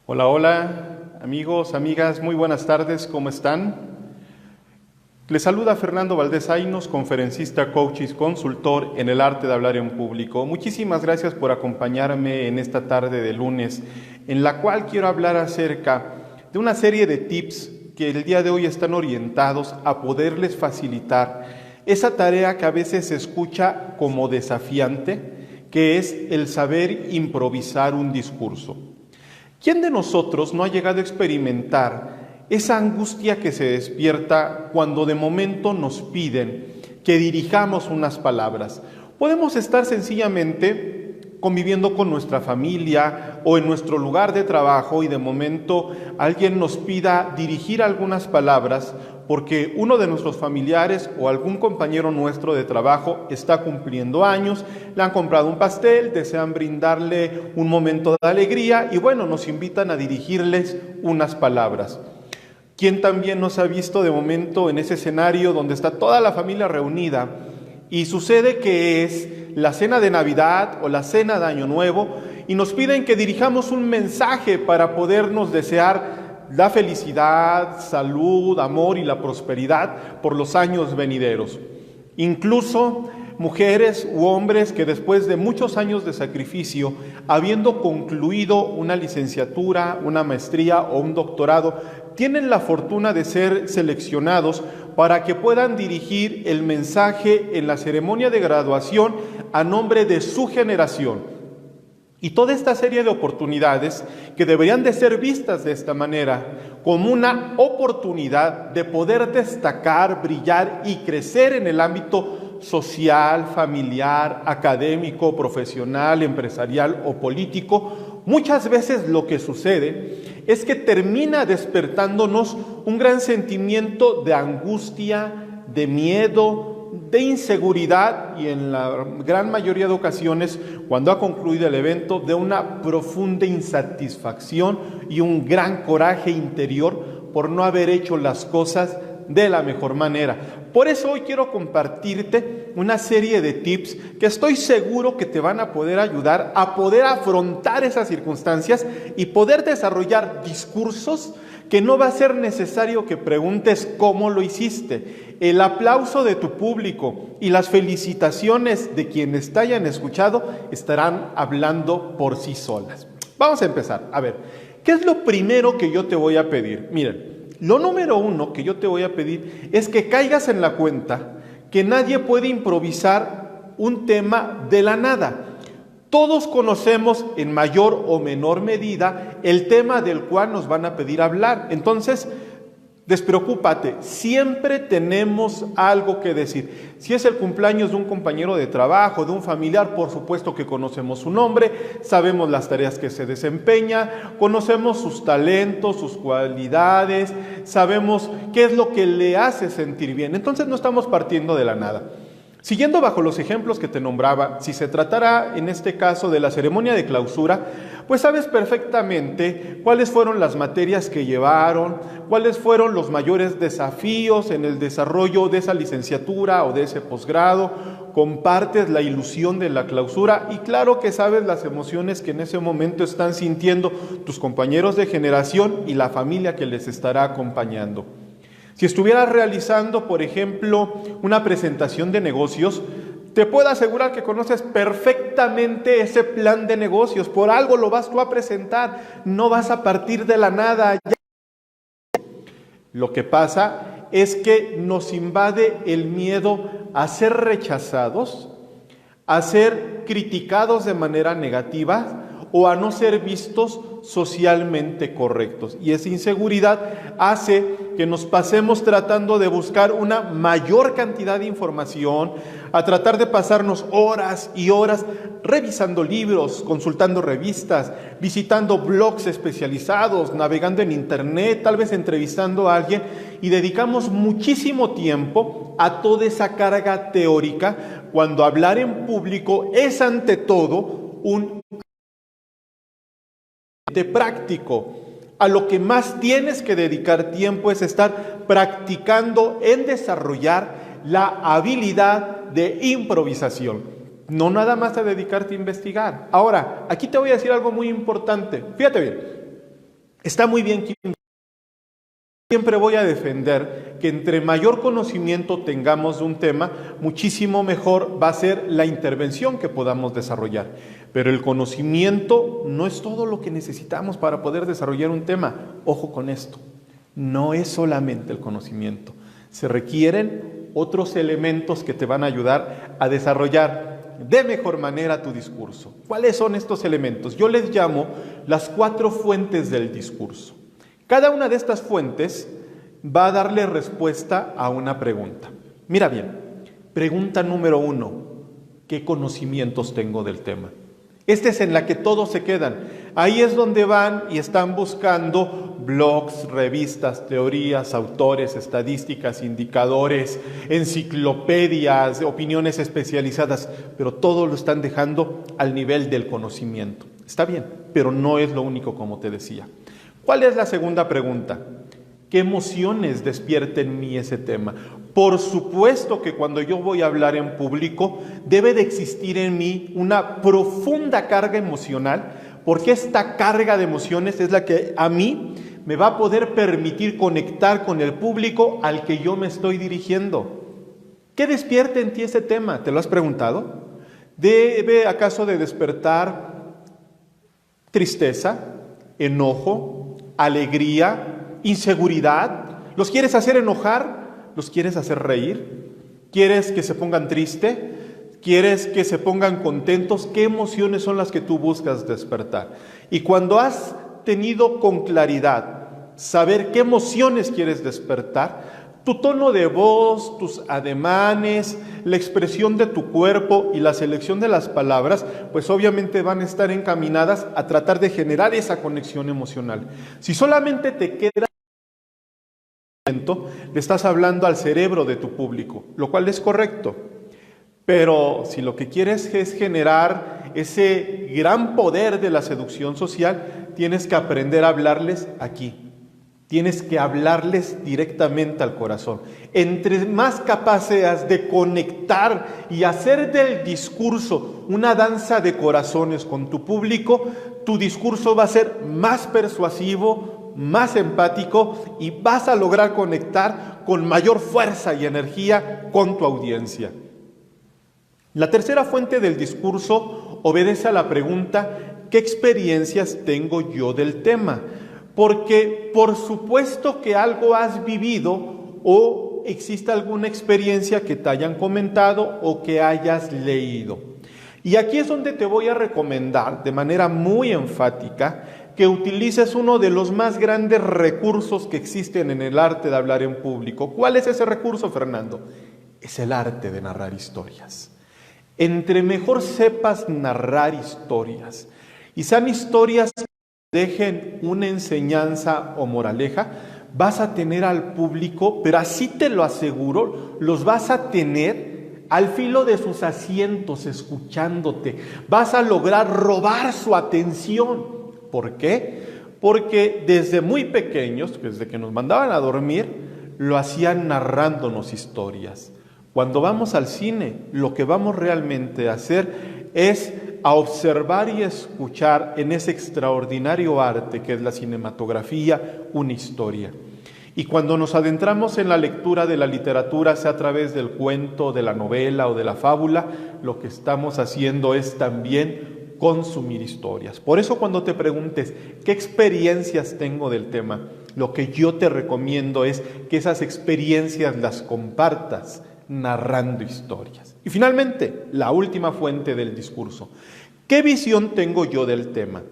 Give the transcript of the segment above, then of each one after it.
Hola, hola, amigos, amigas, muy buenas tardes, ¿cómo están? Les saluda Fernando Valdés Aynos, conferencista, coach y consultor en el arte de hablar en público. Muchísimas gracias por acompañarme en esta tarde de lunes, en la cual quiero hablar acerca de una serie de tips que el día de hoy están orientados a poderles facilitar esa tarea que a veces se escucha como desafiante, que es el saber improvisar un discurso. ¿Quién de nosotros no ha llegado a experimentar esa angustia que se despierta cuando de momento nos piden que dirijamos unas palabras? Podemos estar sencillamente conviviendo con nuestra familia o en nuestro lugar de trabajo y de momento alguien nos pida dirigir algunas palabras porque uno de nuestros familiares o algún compañero nuestro de trabajo está cumpliendo años, le han comprado un pastel, desean brindarle un momento de alegría y bueno, nos invitan a dirigirles unas palabras. ¿Quién también nos ha visto de momento en ese escenario donde está toda la familia reunida y sucede que es la cena de Navidad o la cena de Año Nuevo y nos piden que dirijamos un mensaje para podernos desear la felicidad, salud, amor y la prosperidad por los años venideros? Incluso mujeres u hombres que después de muchos años de sacrificio, habiendo concluido una licenciatura, una maestría o un doctorado, tienen la fortuna de ser seleccionados para que puedan dirigir el mensaje en la ceremonia de graduación a nombre de su generación. Y toda esta serie de oportunidades que deberían de ser vistas de esta manera, como una oportunidad de poder destacar, brillar y crecer en el ámbito social, familiar, académico, profesional, empresarial o político, muchas veces lo que sucede es que termina despertándonos un gran sentimiento de angustia, de miedo, de inseguridad y en la gran mayoría de ocasiones, cuando ha concluido el evento, de una profunda insatisfacción y un gran coraje interior por no haber hecho las cosas de la mejor manera. Por eso hoy quiero compartirte una serie de tips que estoy seguro que te van a poder ayudar a poder afrontar esas circunstancias y poder desarrollar discursos que no va a ser necesario que preguntes cómo lo hiciste. El aplauso de tu público y las felicitaciones de quienes te hayan escuchado estarán hablando por sí solas. Vamos a empezar. A ver, ¿qué es lo primero que yo te voy a pedir? Miren, lo número uno que yo te voy a pedir es que caigas en la cuenta que nadie puede improvisar un tema de la nada. Todos conocemos en mayor o menor medida el tema del cual nos van a pedir hablar. Entonces, despreocúpate, siempre tenemos algo que decir. Si es el cumpleaños de un compañero de trabajo, de un familiar, por supuesto que conocemos su nombre, sabemos las tareas que se desempeña, conocemos sus talentos, sus cualidades, sabemos qué es lo que le hace sentir bien. Entonces no estamos partiendo de la nada. Siguiendo bajo los ejemplos que te nombraba, si se tratara en este caso de la ceremonia de clausura, pues sabes perfectamente cuáles fueron las materias que llevaron, cuáles fueron los mayores desafíos en el desarrollo de esa licenciatura o de ese posgrado, compartes la ilusión de la clausura y claro que sabes las emociones que en ese momento están sintiendo tus compañeros de generación y la familia que les estará acompañando. Si estuvieras realizando, por ejemplo, una presentación de negocios, te puedo asegurar que conoces perfectamente ese plan de negocios. Por algo lo vas tú a presentar, no vas a partir de la nada. Lo que pasa es que nos invade el miedo a ser rechazados, a ser criticados de manera negativa o a no ser vistos socialmente correctos. Y esa inseguridad hace que nos pasemos tratando de buscar una mayor cantidad de información, a tratar de pasarnos horas y horas revisando libros, consultando revistas, visitando blogs especializados, navegando en internet, tal vez entrevistando a alguien, y dedicamos muchísimo tiempo a toda esa carga teórica, cuando hablar en público es ante todo un práctico. A lo que más tienes que dedicar tiempo es estar practicando en desarrollar la habilidad de improvisación. No nada más a dedicarte a investigar. Ahora, aquí te voy a decir algo muy importante. Fíjate bien. Está muy bien que siempre voy a defender que entre mayor conocimiento tengamos de un tema, muchísimo mejor va a ser la intervención que podamos desarrollar. Pero el conocimiento no es todo lo que necesitamos para poder desarrollar un tema. Ojo con esto, no es solamente el conocimiento. Se requieren otros elementos que te van a ayudar a desarrollar de mejor manera tu discurso. ¿Cuáles son estos elementos? Yo les llamo las 4 fuentes del discurso. Cada una de estas fuentes va a darle respuesta a una pregunta. Mira bien, pregunta número 1, ¿qué conocimientos tengo del tema? Esta es en la que todos se quedan. Ahí es donde van y están buscando blogs, revistas, teorías, autores, estadísticas, indicadores, enciclopedias, opiniones especializadas, pero todo lo están dejando al nivel del conocimiento. Está bien, pero no es lo único, como te decía. ¿Cuál es la segunda pregunta? ¿Qué emociones despierta en mí ese tema? Por supuesto que cuando yo voy a hablar en público, debe de existir en mí una profunda carga emocional, porque esta carga de emociones es la que a mí me va a poder permitir conectar con el público al que yo me estoy dirigiendo. ¿Qué despierta en ti ese tema? ¿Te lo has preguntado? ¿Debe acaso de despertar tristeza, enojo, alegría, inseguridad? ¿Los quieres hacer enojar? ¿Los quieres hacer reír? ¿Quieres que se pongan tristes? ¿Quieres que se pongan contentos? ¿Qué emociones son las que tú buscas despertar? Y cuando has tenido con claridad saber qué emociones quieres despertar, tu tono de voz, tus ademanes, la expresión de tu cuerpo y la selección de las palabras, pues obviamente van a estar encaminadas a tratar de generar esa conexión emocional. Si solamente te queda le estás hablando al cerebro de tu público, lo cual es correcto. Pero si lo que quieres es generar ese gran poder de la seducción social, tienes que aprender a hablarles aquí. Tienes que hablarles directamente al corazón. Entre más capaz seas de conectar y hacer del discurso una danza de corazones con tu público, tu discurso va a ser más persuasivo, más empático y vas a lograr conectar con mayor fuerza y energía con tu audiencia. La tercera fuente del discurso obedece a la pregunta, ¿qué experiencias tengo yo del tema? Porque por supuesto que algo has vivido o existe alguna experiencia que te hayan comentado o que hayas leído. Y aquí es donde te voy a recomendar de manera muy enfática que utilices uno de los más grandes recursos que existen en el arte de hablar en público. ¿Cuál es ese recurso, Fernando? Es el arte de narrar historias. Entre mejor sepas narrar historias y sean historias que dejen una enseñanza o moraleja, vas a tener al público, pero así te lo aseguro, los vas a tener al filo de sus asientos escuchándote. Vas a lograr robar su atención. ¿Por qué? Porque desde muy pequeños, desde que nos mandaban a dormir, lo hacían narrándonos historias. Cuando vamos al cine, lo que vamos realmente a hacer es a observar y escuchar en ese extraordinario arte que es la cinematografía, una historia. Y cuando nos adentramos en la lectura de la literatura, sea a través del cuento, de la novela o de la fábula, lo que estamos haciendo es también consumir historias. Por eso cuando te preguntes qué experiencias tengo del tema, lo que yo te recomiendo es que esas experiencias las compartas narrando historias. Y finalmente, la última fuente del discurso. ¿Qué visión tengo yo del tema?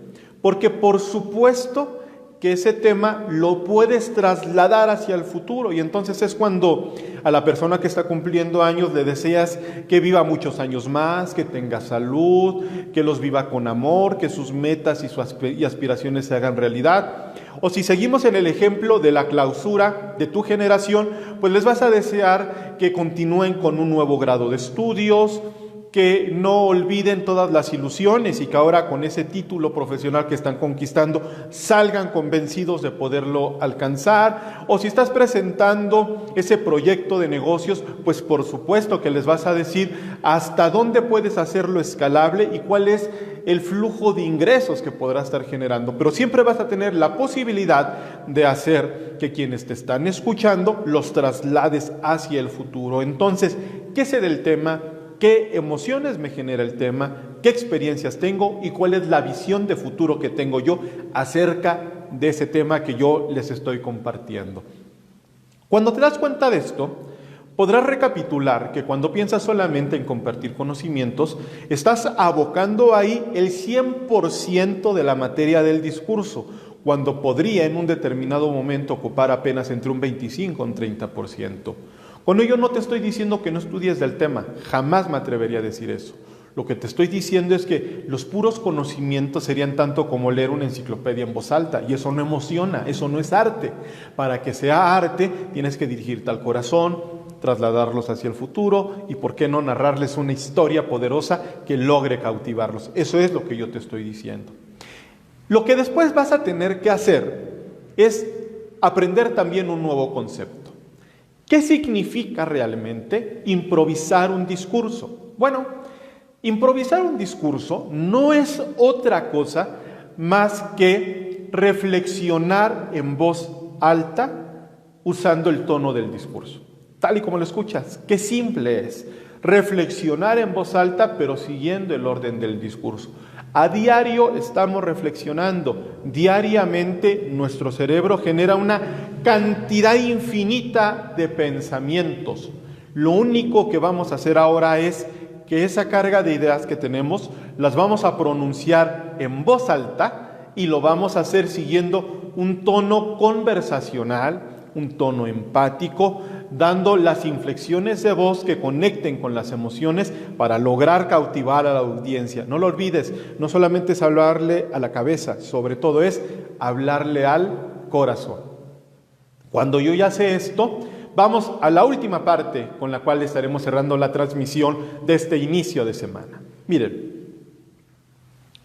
Porque por supuesto que ese tema lo puedes trasladar hacia el futuro y entonces es cuando a la persona que está cumpliendo años le deseas que viva muchos años más, que tenga salud, que los viva con amor, que sus metas y aspiraciones se hagan realidad. O si seguimos en el ejemplo de la clausura de tu generación, pues les vas a desear que continúen con un nuevo grado de estudios, que no olviden todas las ilusiones y que ahora con ese título profesional que están conquistando salgan convencidos de poderlo alcanzar. O si estás presentando ese proyecto de negocios, pues por supuesto que les vas a decir hasta dónde puedes hacerlo escalable y cuál es el flujo de ingresos que podrás estar generando. Pero siempre vas a tener la posibilidad de hacer que quienes te están escuchando los traslades hacia el futuro. Entonces, ¿qué sé del tema? ¿Qué emociones me genera el tema? ¿Qué experiencias tengo? ¿Y cuál es la visión de futuro que tengo yo acerca de ese tema que yo les estoy compartiendo? Cuando te das cuenta de esto, podrás recapitular que cuando piensas solamente en compartir conocimientos, estás abocando ahí el 100% de la materia del discurso, cuando podría en un determinado momento ocupar apenas entre un 25 y un 30%. Con ello no te estoy diciendo que no estudies del tema, jamás me atrevería a decir eso. Lo que te estoy diciendo es que los puros conocimientos serían tanto como leer una enciclopedia en voz alta, y eso no emociona, eso no es arte. Para que sea arte tienes que dirigirte al corazón, trasladarlos hacia el futuro y por qué no narrarles una historia poderosa que logre cautivarlos. Eso es lo que yo te estoy diciendo. Lo que después vas a tener que hacer es aprender también un nuevo concepto. ¿Qué significa realmente improvisar un discurso? Bueno, improvisar un discurso no es otra cosa más que reflexionar en voz alta usando el tono del discurso. Tal y como lo escuchas, qué simple es reflexionar en voz alta pero siguiendo el orden del discurso. A diario estamos reflexionando, diariamente nuestro cerebro genera una cantidad infinita de pensamientos. Lo único que vamos a hacer ahora es que esa carga de ideas que tenemos las vamos a pronunciar en voz alta y lo vamos a hacer siguiendo un tono conversacional, un tono empático, dando las inflexiones de voz que conecten con las emociones para lograr cautivar a la audiencia. No lo olvides, no solamente es hablarle a la cabeza, sobre todo es hablarle al corazón. Cuando yo ya sé esto, vamos a la última parte con la cual estaremos cerrando la transmisión de este inicio de semana. Miren,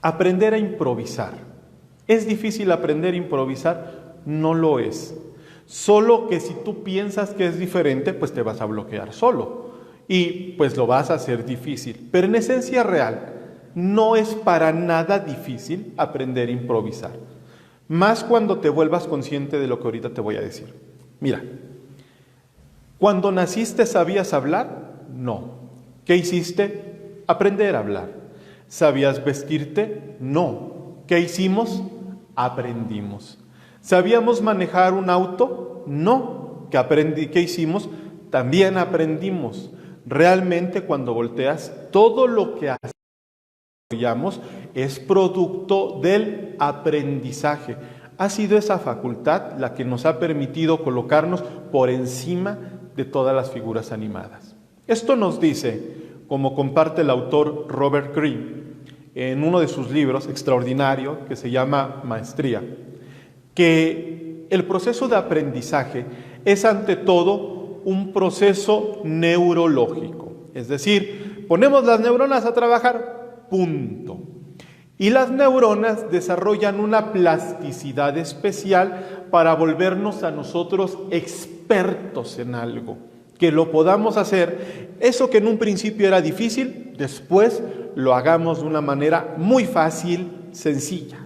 aprender a improvisar. ¿Es difícil aprender a improvisar? No lo es. Solo que si tú piensas que es diferente, pues te vas a bloquear solo y pues lo vas a hacer difícil. Pero en esencia real, no es para nada difícil aprender a improvisar. Más cuando te vuelvas consciente de lo que ahorita te voy a decir. Mira, cuando naciste ¿sabías hablar? No. ¿Qué hiciste? Aprender a hablar. ¿Sabías vestirte? No. ¿Qué hicimos? Aprendimos. ¿Sabíamos manejar un auto? No. ¿Qué hicimos? También aprendimos. Realmente cuando volteas, todo lo que hacemos es producto del aprendizaje. Ha sido esa facultad la que nos ha permitido colocarnos por encima de todas las figuras animadas. Esto nos dice, como comparte el autor Robert Greene en uno de sus libros extraordinario que se llama Maestría, que el proceso de aprendizaje es ante todo un proceso neurológico. Es decir, ponemos las neuronas a trabajar, punto. Y las neuronas desarrollan una plasticidad especial para volvernos a nosotros expertos en algo. Que lo podamos hacer, eso que en un principio era difícil, después lo hagamos de una manera muy fácil, sencilla.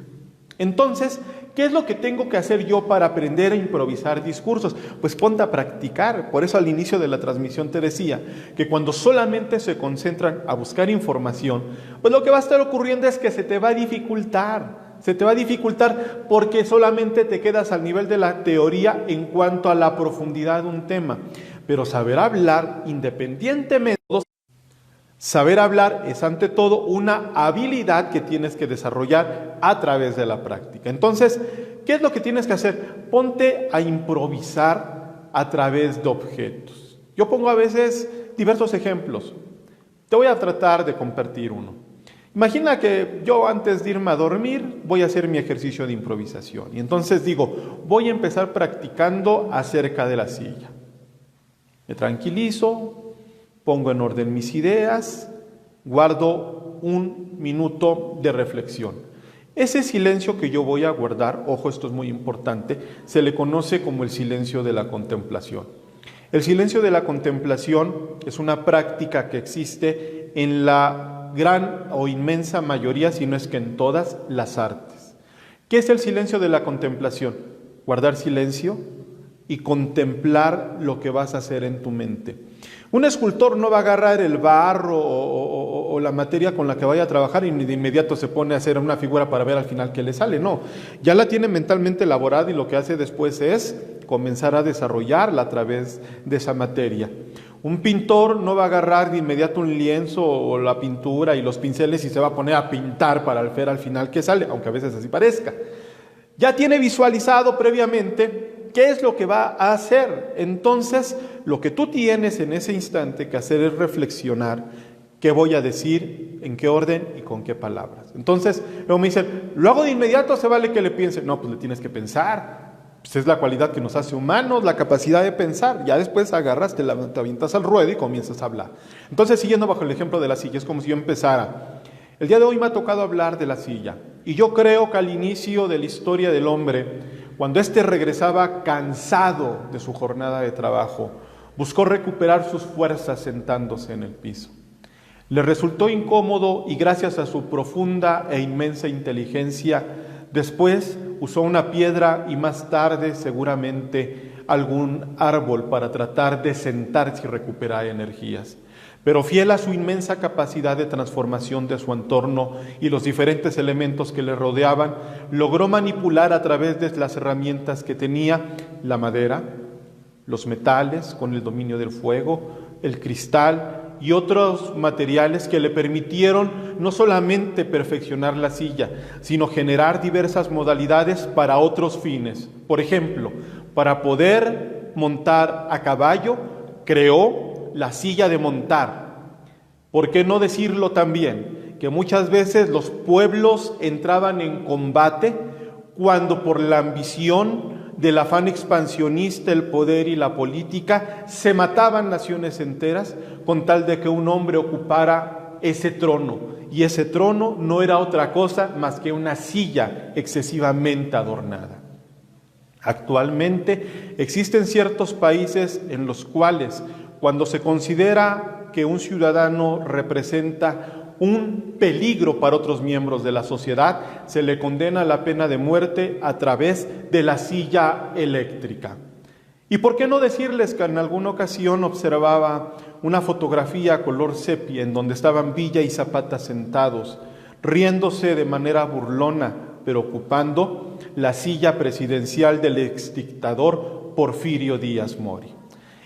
Entonces, ¿qué es lo que tengo que hacer yo para aprender a improvisar discursos? Pues ponte a practicar. Por eso al inicio de la transmisión te decía que cuando solamente se concentran a buscar información, pues lo que va a estar ocurriendo es que se te va a dificultar. Se te va a dificultar porque solamente te quedas al nivel de la teoría en cuanto a la profundidad de un tema. Pero saber hablar independientemente, saber hablar es ante todo una habilidad que tienes que desarrollar a través de la práctica. Entonces, ¿qué es lo que tienes que hacer? Ponte a improvisar a través de objetos. Yo pongo a veces diversos ejemplos. Te voy a tratar de compartir uno. Imagina que yo antes de irme a dormir voy a hacer mi ejercicio de improvisación. Y entonces digo, voy a empezar practicando acerca de la silla. Me tranquilizo, pongo en orden mis ideas, guardo un minuto de reflexión. Ese silencio que yo voy a guardar, ojo, esto es muy importante, se le conoce como el silencio de la contemplación. El silencio de la contemplación es una práctica que existe en la gran o inmensa mayoría, si no es que en todas las artes. ¿Qué es el silencio de la contemplación? Guardar silencio y contemplar lo que vas a hacer en tu mente. Un escultor no va a agarrar el barro o la materia con la que vaya a trabajar y de inmediato se pone a hacer una figura para ver al final qué le sale. No, ya la tiene mentalmente elaborada y lo que hace después es comenzar a desarrollarla a través de esa materia. Un pintor no va a agarrar de inmediato un lienzo o la pintura y los pinceles y se va a poner a pintar para ver al final qué sale, aunque a veces así parezca. Ya tiene visualizado previamente qué es lo que va a hacer. Entonces, lo que tú tienes en ese instante que hacer es reflexionar qué voy a decir, en qué orden y con qué palabras. Entonces, luego me dicen, ¿lo hago de inmediato? ¿Se vale que le piense? No, pues le tienes que pensar. Pues es la cualidad que nos hace humanos, la capacidad de pensar. Ya después agarras, te avientas al ruedo y comienzas a hablar. Entonces, siguiendo bajo el ejemplo de la silla, es como si yo empezara. El día de hoy me ha tocado hablar de la silla. Y yo creo que al inicio de la historia del hombre, cuando éste regresaba cansado de su jornada de trabajo, buscó recuperar sus fuerzas sentándose en el piso. Le resultó incómodo y gracias a su profunda e inmensa inteligencia, después usó una piedra y más tarde seguramente algún árbol para tratar de sentarse y recuperar energías. Pero fiel a su inmensa capacidad de transformación de su entorno y los diferentes elementos que le rodeaban, logró manipular a través de las herramientas que tenía la madera, los metales con el dominio del fuego, el cristal y otros materiales que le permitieron no solamente perfeccionar la silla, sino generar diversas modalidades para otros fines. Por ejemplo, para poder montar a caballo, creó la silla de montar. ¿Por qué no decirlo también? Que muchas veces los pueblos entraban en combate cuando por la ambición del afán expansionista, el poder y la política, se mataban naciones enteras con tal de que un hombre ocupara ese trono. Y ese trono no era otra cosa más que una silla excesivamente adornada. Actualmente existen ciertos países en los cuales, cuando se considera que un ciudadano representa un peligro para otros miembros de la sociedad, se le condena a la pena de muerte a través de la silla eléctrica. ¿Y por qué no decirles que en alguna ocasión observaba una fotografía color sepia en donde estaban Villa y Zapata sentados, riéndose de manera burlona, pero ocupando la silla presidencial del exdictador Porfirio Díaz Mori?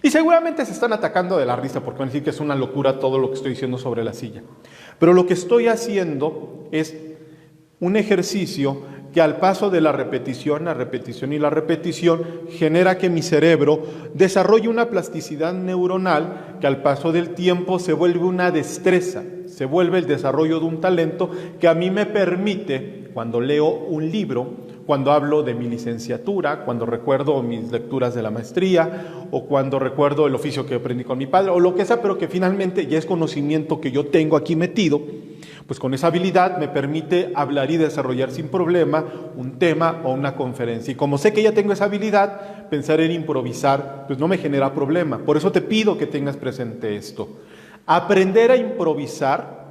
Y seguramente se están atacando de la risa porque van a decir que es una locura todo lo que estoy diciendo sobre la silla. Pero lo que estoy haciendo es un ejercicio que al paso de la repetición y la repetición genera que mi cerebro desarrolle una plasticidad neuronal que al paso del tiempo se vuelve una destreza, se vuelve el desarrollo de un talento que a mí me permite, cuando leo un libro, cuando hablo de mi licenciatura, cuando recuerdo mis lecturas de la maestría o cuando recuerdo el oficio que aprendí con mi padre o lo que sea, pero que finalmente ya es conocimiento que yo tengo aquí metido, pues con esa habilidad me permite hablar y desarrollar sin problema un tema o una conferencia. Y como sé que ya tengo esa habilidad, pensar en improvisar pues no me genera problema. Por eso te pido que tengas presente esto. Aprender a improvisar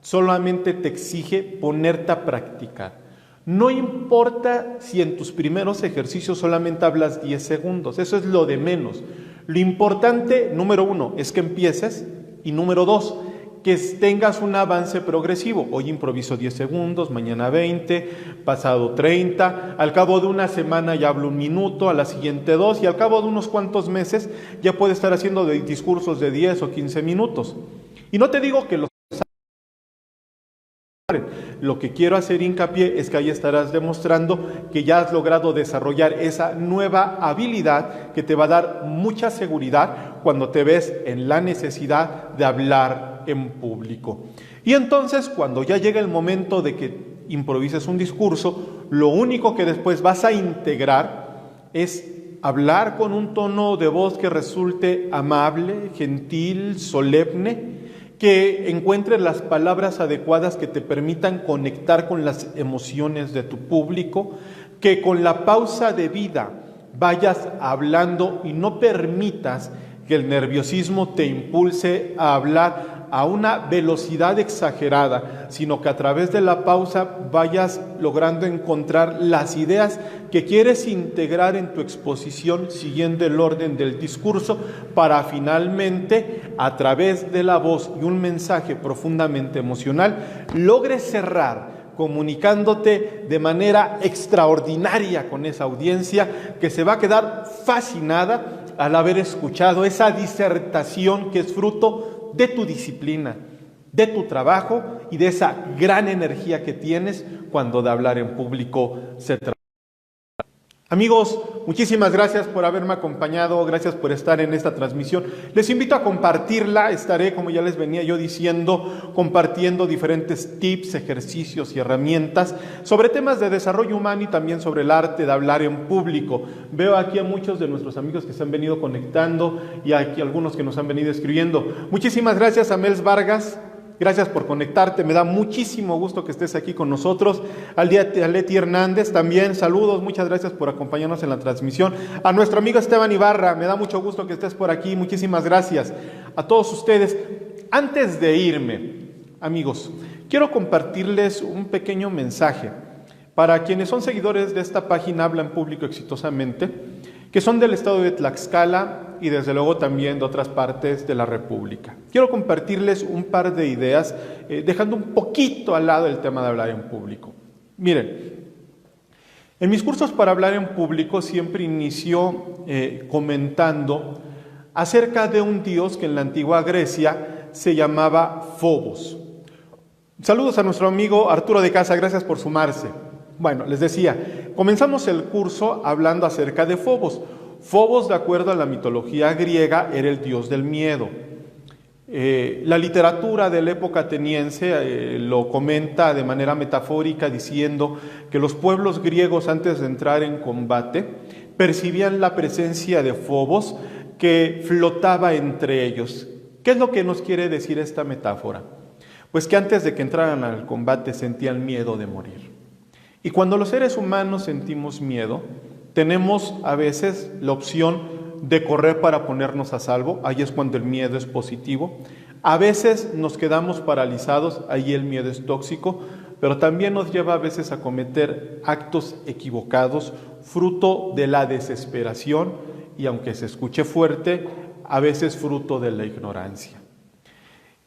solamente te exige ponerte a practicar. No importa si en tus primeros ejercicios solamente hablas 10 segundos, eso es lo de menos. Lo importante, número 1, es que empieces y número 2, que tengas un avance progresivo. Hoy improviso 10 segundos, mañana 20, pasado 30, al cabo de una semana ya hablo 1 minuto, a la siguiente 2 y al cabo de unos cuantos meses ya puedo estar haciendo discursos de 10 o 15 minutos. Y no te digo que los... Lo que quiero hacer hincapié es que ahí estarás demostrando que ya has logrado desarrollar esa nueva habilidad que te va a dar mucha seguridad cuando te ves en la necesidad de hablar en público. Y entonces, cuando ya llega el momento de que improvises un discurso, lo único que después vas a integrar es hablar con un tono de voz que resulte amable, gentil, solemne, que encuentres las palabras adecuadas que te permitan conectar con las emociones de tu público, que con la pausa de vida vayas hablando y no permitas que el nerviosismo te impulse a hablar a una velocidad exagerada, sino que a través de la pausa vayas logrando encontrar las ideas que quieres integrar en tu exposición siguiendo el orden del discurso para finalmente, a través de la voz y un mensaje profundamente emocional, logres cerrar comunicándote de manera extraordinaria con esa audiencia que se va a quedar fascinada al haber escuchado esa disertación que es fruto de tu disciplina, de tu trabajo y de esa gran energía que tienes cuando de hablar en público se trata. Amigos, muchísimas gracias por haberme acompañado, gracias por estar en esta transmisión. Les invito a compartirla, estaré, como ya les venía yo diciendo, compartiendo diferentes tips, ejercicios y herramientas sobre temas de desarrollo humano y también sobre el arte de hablar en público. Veo aquí a muchos de nuestros amigos que se han venido conectando y aquí algunos que nos han venido escribiendo. Muchísimas gracias a Mels Vargas. Gracias por conectarte, me da muchísimo gusto que estés aquí con nosotros. A Leti Hernández también, saludos, muchas gracias por acompañarnos en la transmisión. A nuestro amigo Esteban Ibarra, me da mucho gusto que estés por aquí, muchísimas gracias. A todos ustedes, antes de irme, amigos, quiero compartirles un pequeño mensaje para quienes son seguidores de esta página Habla en Público Exitosamente, que son del estado de Tlaxcala y desde luego también de otras partes de la República. Quiero compartirles un par de ideas, dejando un poquito al lado el tema de hablar en público. Miren, en mis cursos para hablar en público siempre inicio comentando acerca de un dios que en la antigua Grecia se llamaba Fobos. Saludos a nuestro amigo Arturo de Casa, gracias por sumarse. Bueno, les decía, comenzamos el curso hablando acerca de Fobos. Fobos, de acuerdo a la mitología griega, era el dios del miedo. La literatura de la época ateniense lo comenta de manera metafórica diciendo que los pueblos griegos antes de entrar en combate percibían la presencia de Fobos que flotaba entre ellos. ¿Qué es lo que nos quiere decir esta metáfora? Pues que antes de que entraran al combate sentían miedo de morir. Y cuando los seres humanos sentimos miedo, tenemos a veces la opción de correr para ponernos a salvo, ahí es cuando el miedo es positivo. A veces nos quedamos paralizados, ahí el miedo es tóxico, pero también nos lleva a veces a cometer actos equivocados, fruto de la desesperación y aunque se escuche fuerte, a veces fruto de la ignorancia.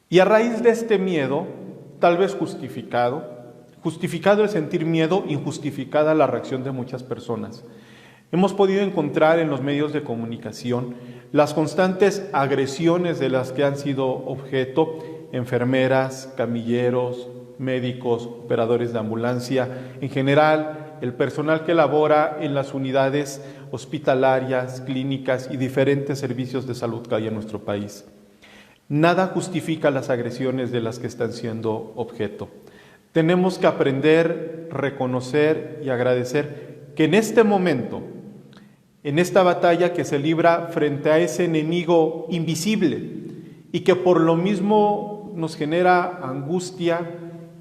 Y a raíz de este miedo, tal vez justificado el sentir miedo, injustificada la reacción de muchas personas. Hemos podido encontrar en los medios de comunicación las constantes agresiones de las que han sido objeto enfermeras, camilleros, médicos, operadores de ambulancia, en general el personal que labora en las unidades hospitalarias, clínicas y diferentes servicios de salud que hay en nuestro país. Nada justifica las agresiones de las que están siendo objeto. Tenemos que aprender, reconocer y agradecer que en este momento, en esta batalla que se libra frente a ese enemigo invisible y que por lo mismo nos genera angustia,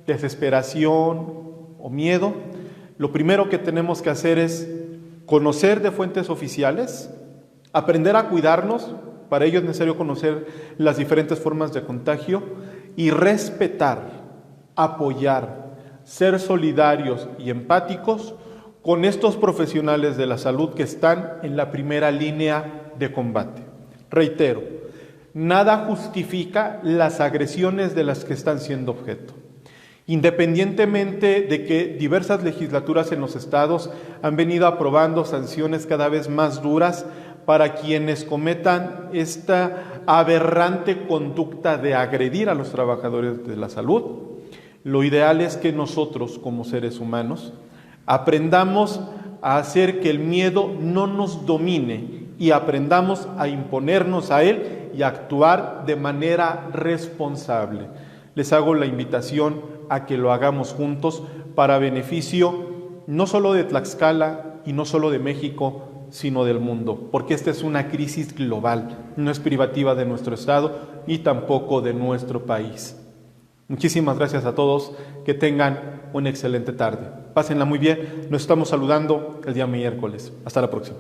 desesperación o miedo, lo primero que tenemos que hacer es conocer de fuentes oficiales, aprender a cuidarnos, para ello es necesario conocer las diferentes formas de contagio y respetar, apoyar, ser solidarios y empáticos con estos profesionales de la salud que están en la primera línea de combate. Reitero, nada justifica las agresiones de las que están siendo objeto. Independientemente de que diversas legislaturas en los estados han venido aprobando sanciones cada vez más duras para quienes cometan esta aberrante conducta de agredir a los trabajadores de la salud, lo ideal es que nosotros, como seres humanos, aprendamos a hacer que el miedo no nos domine y aprendamos a imponernos a él y a actuar de manera responsable. Les hago la invitación a que lo hagamos juntos para beneficio no solo de Tlaxcala y no solo de México, sino del mundo, porque esta es una crisis global, no es privativa de nuestro Estado y tampoco de nuestro país. Muchísimas gracias a todos, que tengan una excelente tarde. Pásenla muy bien, nos estamos saludando el día miércoles. Hasta la próxima.